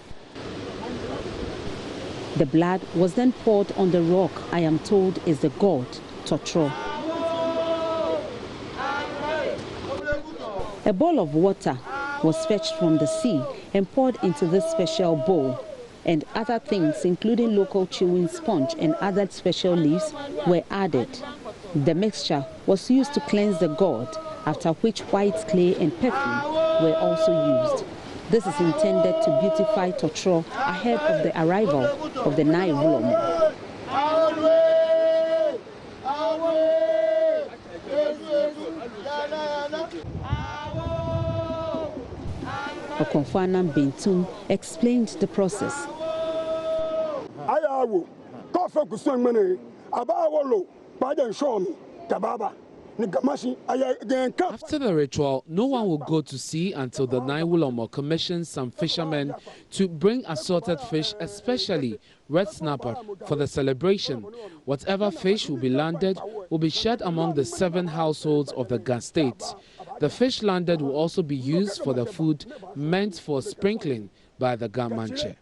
The blood was then poured on the rock I am told is the god Totro. A bowl of water was fetched from the sea and poured into this special bowl, and other things including local chewing sponge and other special leaves were added. The mixture was used to cleanse the god, after which white clay and perfume were also used. This is intended to beautify Totro ahead of the arrival of the Nai Wulomo. Konfuanam Bentum explained the process. After the ritual, no one will go to sea until the Naiwulomo commissions some fishermen to bring assorted fish, especially red snapper, for the celebration. Whatever fish will be landed will be shared among the 7 households of the Ga state. The fish landed will also be used for the food meant for sprinkling by the Ga Manche.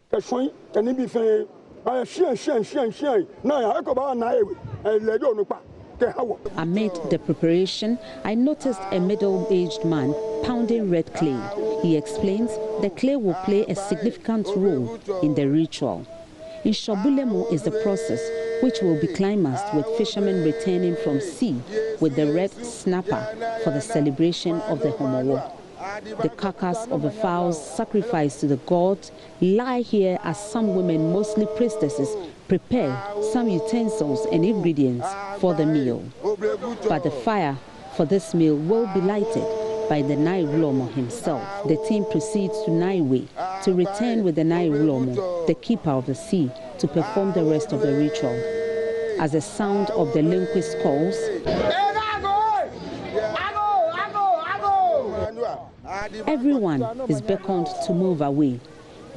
Amid the preparation, I noticed a middle-aged man pounding red clay. He explains the clay will play a significant role in the ritual. In Shobulemu is the process which will be climaxed with fishermen returning from sea with the red snapper for the celebration of the Homowo. The carcass of the fowls sacrificed to the gods lie here as some women, mostly priestesses, prepare some utensils and ingredients for the meal. But the fire for this meal will be lighted by the Naiwulomo himself. The team proceeds to Naiwe to return with the Naiwulomo, the keeper of the sea, to perform the rest of the ritual. As the sound of the linguist calls, everyone is beckoned to move away.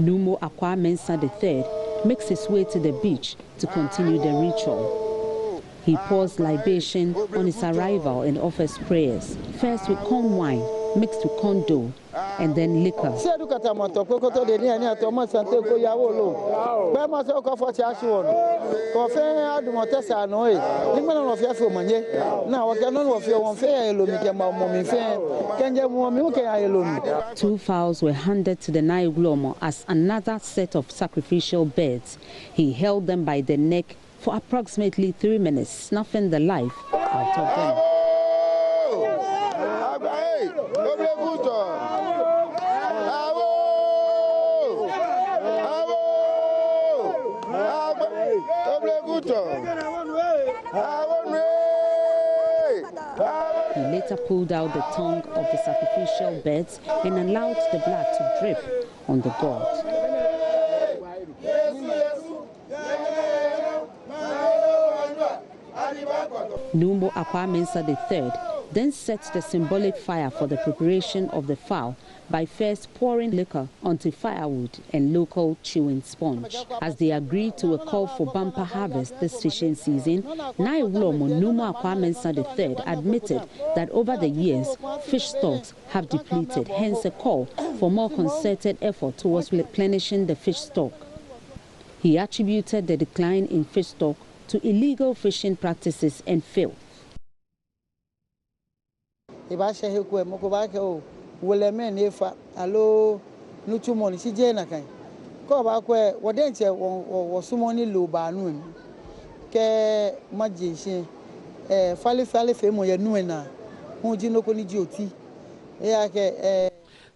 Numo Akwa Mensah III makes his way to the beach to continue the ritual. He pours libation on his arrival and offers prayers, first with corn wine mixed with corn dough and then liquor. Two fowls were handed to the Naiwulomo as another set of sacrificial birds. He held them by the neck for approximately 3 minutes, snuffing the life out of them. He later pulled out the tongue of the sacrificial birds and allowed the blood to drip on the god. Numbo Akwa Mensah III then sets the symbolic fire for the preparation of the fowl by first pouring liquor onto firewood and local chewing sponge. As they agreed to a call for bumper harvest this fishing season, Naiwulomo Numbo Akwa Mensah III admitted that over the years, fish stocks have depleted, hence a call for more concerted effort towards replenishing the fish stock. He attributed the decline in fish stock to illegal fishing practices and filth.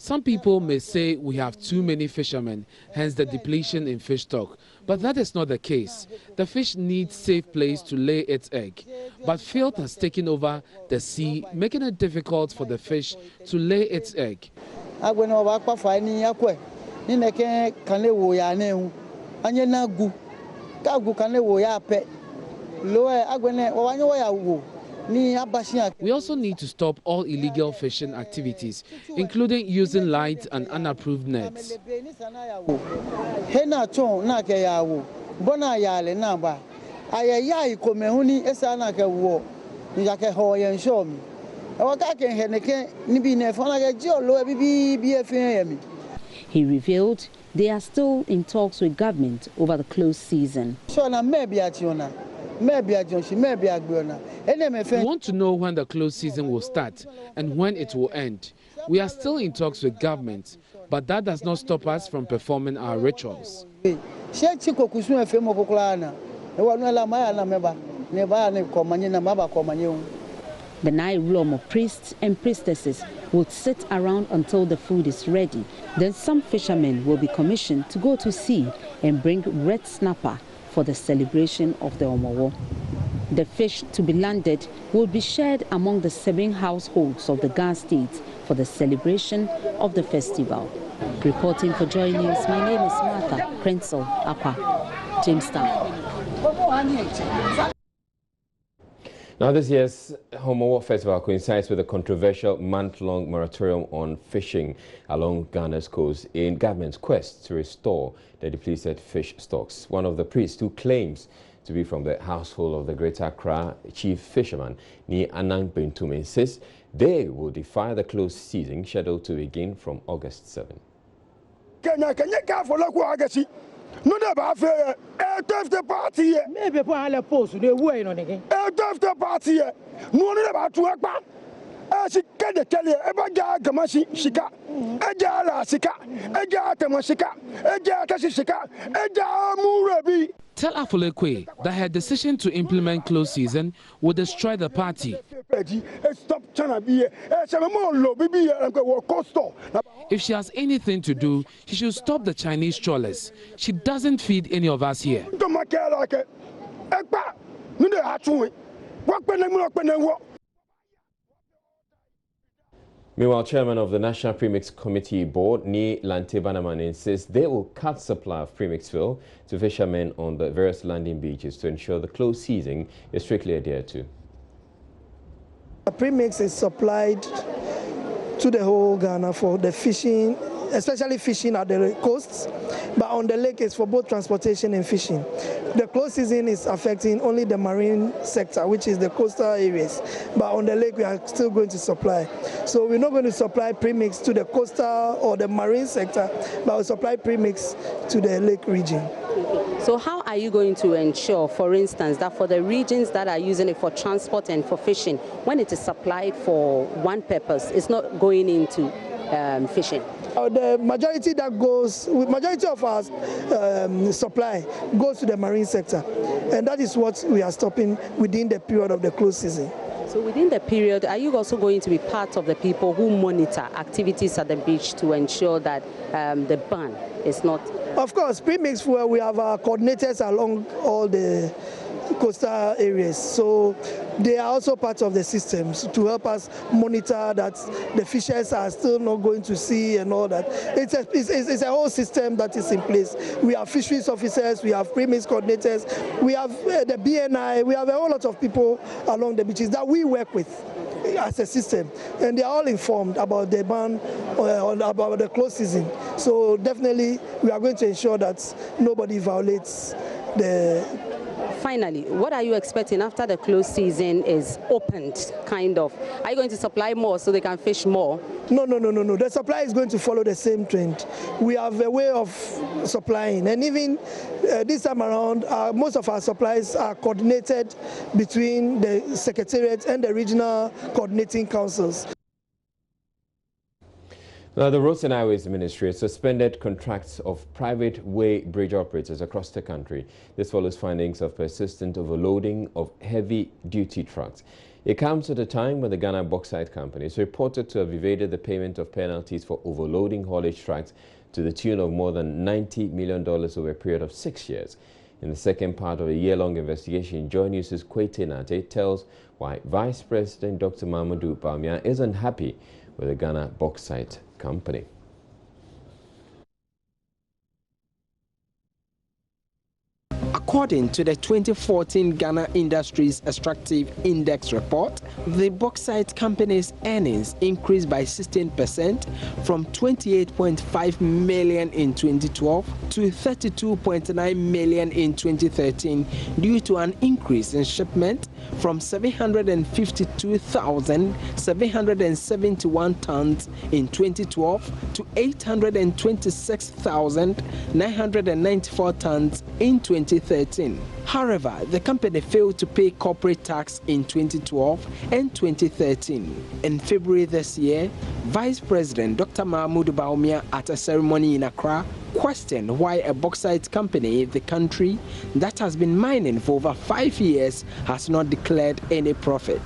Some people may say we have too many fishermen, hence the depletion in fish stock. But that is not the case. The fish needs a safe place to lay its egg. But filth has taken over the sea, making it difficult for the fish to lay its egg. We also need to stop all illegal fishing activities, including using light and unapproved nets. He revealed they are still in talks with government over the close season. We want to know when the close season will start and when it will end. We are still in talks with government, but that does not stop us from performing our rituals. The Naiwulomo priests and priestesses would sit around until the food is ready. Then some fishermen will be commissioned to go to sea and bring red snapper for the celebration of the Omowo. The fish to be landed will be shared among the 7 households of the Ga state for the celebration of the festival. Reporting for Joy News, my name is Martha Prinzel Akwa, Jamestown. Now, this year's Homo War Festival coincides with a controversial month-long moratorium on fishing along Ghana's coast in government's quest to restore the depleted fish stocks. One of the priests who claims to be from the household of the Greater Accra chief fisherman, Ni Anang Bentum, insists they will defy the close season scheduled to begin from August 7. No, never fair. The party. Maybe for post the way on again. The party. No, never to work back. She can't tell you about Gamashi Shika, Ejala Sika, Eja Tamashika, Eja Tashika, Eja Murabi. Tell Afulekwe that her decision to implement close season would destroy the party. If she has anything to do, she should stop the Chinese trawlers. She doesn't feed any of us here. Meanwhile, chairman of the National Premix Committee Board, Ni Lante Banaman, insists they will cut supply of premix fuel to fishermen on the various landing beaches to ensure the close season is strictly adhered to. Premix is supplied to the whole Ghana for the fishing, especially fishing at the coasts, but on the lake it's for both transportation and fishing. The close season is affecting only the marine sector, which is the coastal areas, but on the lake we are still going to supply. So we're not going to supply premix to the coastal or the marine sector, but we'll supply premix to the lake region. So how are you going to ensure, for instance, that for the regions that are using it for transport and for fishing, when it is supplied for one purpose, it's not going into fishing? The majority of our supply goes to the marine sector, and that is what we are stopping within the period of the close season. So within the period, are you also going to be part of the people who monitor activities at the beach to ensure that the ban is not? Of course, premix fuel, we have our coordinators along all the coastal areas, so they are also part of the systems to help us monitor that the fishers are still not going to sea and all that. It's a whole system that is in place. We have fisheries officers, we have premix coordinators, we have the BNI, we have a whole lot of people along the beaches that we work with as a system, and they are all informed about the ban, about the close season. So definitely we are going to ensure that nobody violates the. Finally, what are you expecting after the close season is opened, kind of? Are you going to supply more so they can fish more? No. The supply is going to follow the same trend. We have a way of supplying, and even this time around, most of our supplies are coordinated between the secretariat and the regional coordinating councils. Now, the Roads and Highways Ministry has suspended contracts of private way bridge operators across the country. This follows findings of persistent overloading of heavy-duty trucks. It comes at a time when the Ghana Bauxite Company is reported to have evaded the payment of penalties for overloading haulage trucks to the tune of more than $90 million over a period of 6 years. In the second part of a year-long investigation, Joy News' Kwete Nate tells why Vice President Dr. Mahama Bauxite isn't happy with the Ghana Bauxite Company. According to the 2014 Ghana Industries Extractive Index report, the Bauxite Company's earnings increased by 16% from 28.5 million in 2012 to 32.9 million in 2013 due to an increase in shipment from 752,771 tons in 2012 to 826,994 tons in 2013. However, the company failed to pay corporate tax in 2012 and 2013. In February this year, Vice President Dr. Mahama Bauxite, at a ceremony in Accra, questioned why a bauxite company in the country that has been mining for over 5 years has not declared any profit.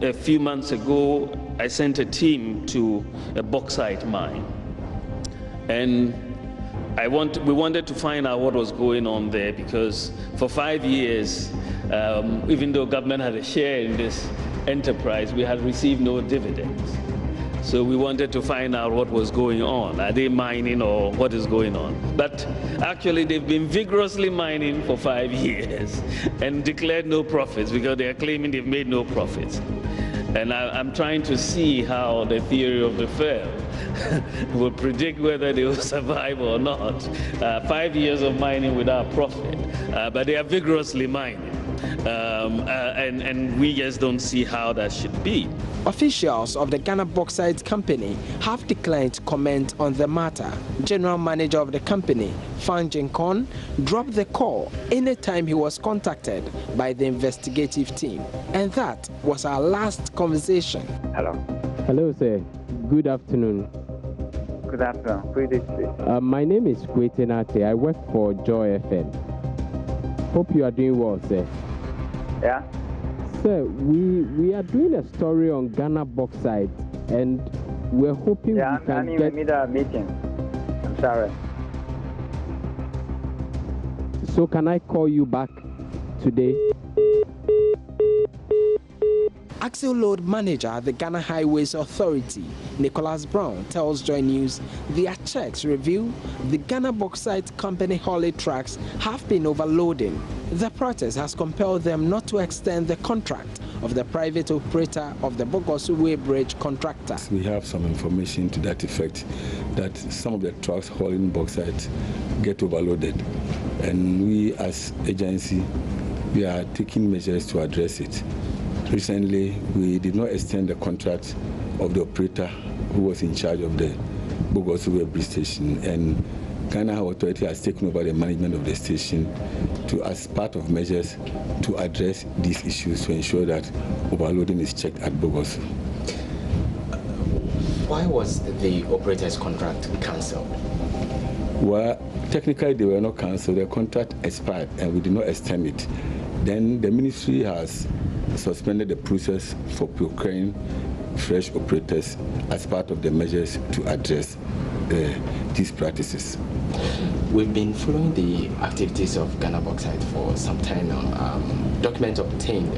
A few months ago, I sent a team to a bauxite mine, and we wanted to find out what was going on there, because for 5 years, even though government had a share in this enterprise, we had received no dividends. So we wanted to find out what was going on. Are they mining or what is going on? But actually, they've been vigorously mining for 5 years and declared no profits because they are claiming they've made no profits. And I'm trying to see how the theory of the firm will predict whether they will survive or not. 5 years of mining without profit, but they are vigorously mining. And we just don't see how that should be. Officials of the Ghana Bauxite Company have declined to comment on the matter. General Manager of the company, Fan Jinkon, dropped the call anytime he was contacted by the investigative team. And that was our last conversation. Hello. Hello, sir. Good afternoon. Good afternoon. Who is this, please? My name is Kwetenate. I work for Joy FM. Hope you are doing well, sir. Yeah? Sir, we are doing a story on Ghana Bauxite, and we're hoping we can I'm in the middle of a meeting. I'm sorry. So can I call you back today? Axle Load Manager at the Ghana Highways Authority, Nicholas Brown, tells Joy News their checks reveal the Ghana Bauxite Company haulage trucks have been overloading. The protest has compelled them not to extend the contract of the private operator of the Bogosuwe Bridge contractor. We have some information to that effect that some of the trucks hauling bauxite get overloaded, and we as agency, we are taking measures to address it. Recently, we did not extend the contract of the operator who was in charge of the Bogosuwe Bridge station, and Ghana Authority has taken over the management of the station as part of measures to address these issues to ensure that overloading is checked at Bogosu. Why was the operator's contract cancelled? Well, technically they were not cancelled. The contract expired and we did not extend it. Then the ministry has suspended the process for procuring fresh operators as part of the measures to address these practices. We've been following the activities of Ghana Bauxite for some time now. Documents obtained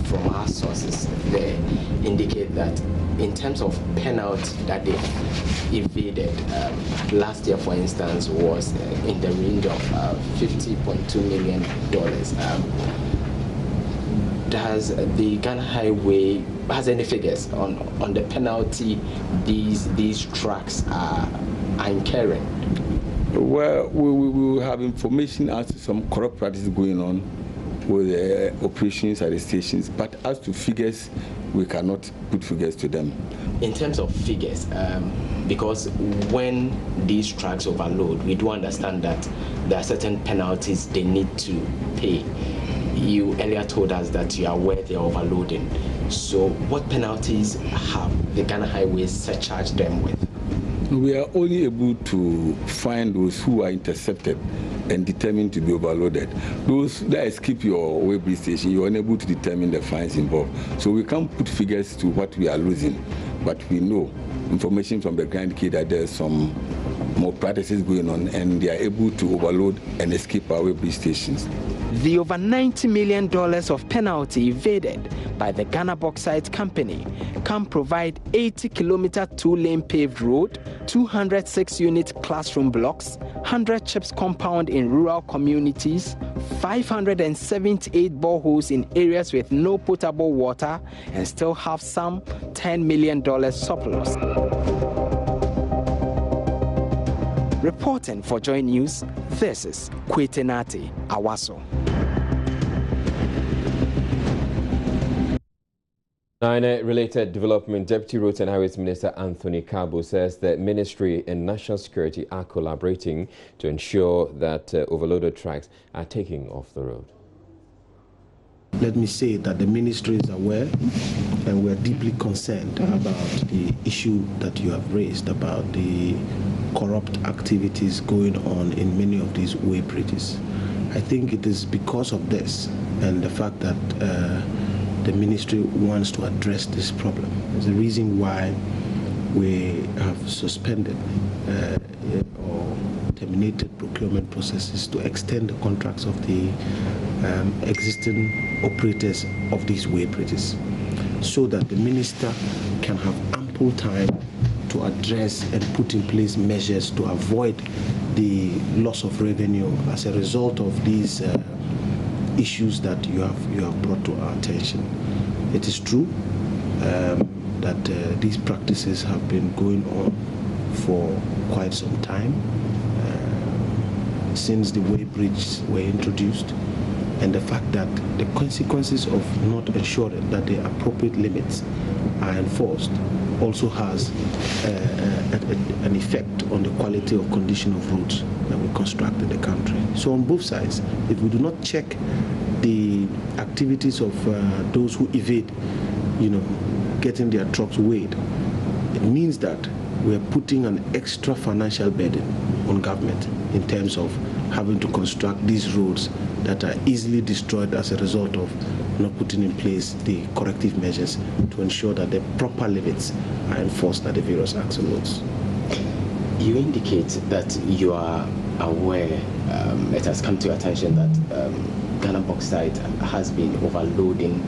from our sources there indicate that in terms of penalty that they evaded last year, for instance, was in the range of $50.2 million. Does the Ghana Highway has any figures on the penalty these trucks are incurring? Well, we will have information as to some corrupt practices going on with the operations at the stations, but as to figures, we cannot put figures to them. In terms of figures, because when these trucks overload, we do understand that there are certain penalties they need to pay. You earlier told us that you are aware they are overloading. So what penalties have the Ghana Highways surcharged them with? We are only able to find those who are intercepted and determined to be overloaded. Those that escape your weighbridge station, you are unable to determine the fines involved. So we can't put figures to what we are losing, but we know information from the Grand Key that there's some more practices going on and they are able to overload and escape our weighbridge stations. The over $90 million of penalty evaded by the Ghana Bauxite Company can provide 80-kilometer two-lane paved road, 206-unit classroom blocks, 100 CHIPS compound in rural communities, 578 boreholes in areas with no potable water, and still have some $10 million surplus. Reporting for Joy News, this is Kwetenate Awaso. In a related development, Deputy Roads and Highways Minister Anthony Cabo says the Ministry and National Security are collaborating to ensure that overloaded trucks are taken off the road. Let me say that the ministry is aware and we're deeply concerned about the issue that you have raised about the corrupt activities going on in many of these weighbridges. I think it is because of this and the fact that the ministry wants to address this problem. There's a reason why we have suspended or terminated procurement processes to extend the contracts of the existing operators of these weighbridges, so that the minister can have ample time to address and put in place measures to avoid the loss of revenue as a result of these issues that you have brought to our attention. It is true that these practices have been going on for quite some time, since the weighbridges were introduced, and the fact that the consequences of not ensuring that the appropriate limits are enforced also has an effect on the quality or condition of roads that we construct in the country. So on both sides, if we do not check the activities of those who evade, getting their trucks weighed, it means that we are putting an extra financial burden on government in terms of having to construct these roads that are easily destroyed as a result of not putting in place the corrective measures to ensure that the proper limits are enforced at the various axle roads. You indicate that you are aware, it has come to your attention that Ghana Bauxite has been overloading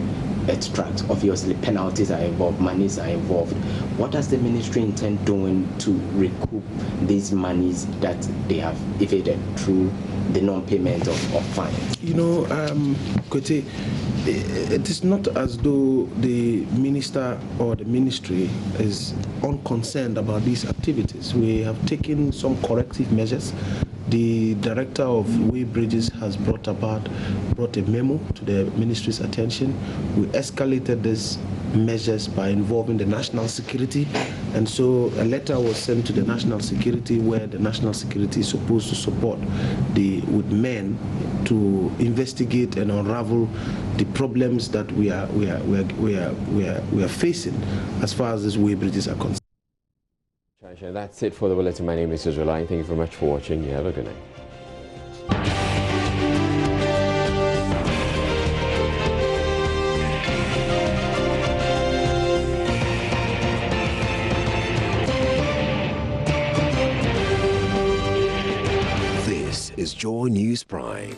its tracks. Obviously, penalties are involved, monies are involved. What does the ministry intend doing to recoup these monies that they have evaded through the non-payment of fines? Kote, it is not as though the minister or the ministry is unconcerned about these activities. We have taken some corrective measures. The director of weighbridges has brought a memo to the ministry's attention. We escalated these measures by involving the national security, and so a letter was sent to the national security where the national security is supposed to support with men to investigate and unravel the problems that we are facing as far as these weighbridges are concerned. That's it for the bulletin. My name is Israel. Thank you very much for watching. You have a good night. This is Joy News Prime.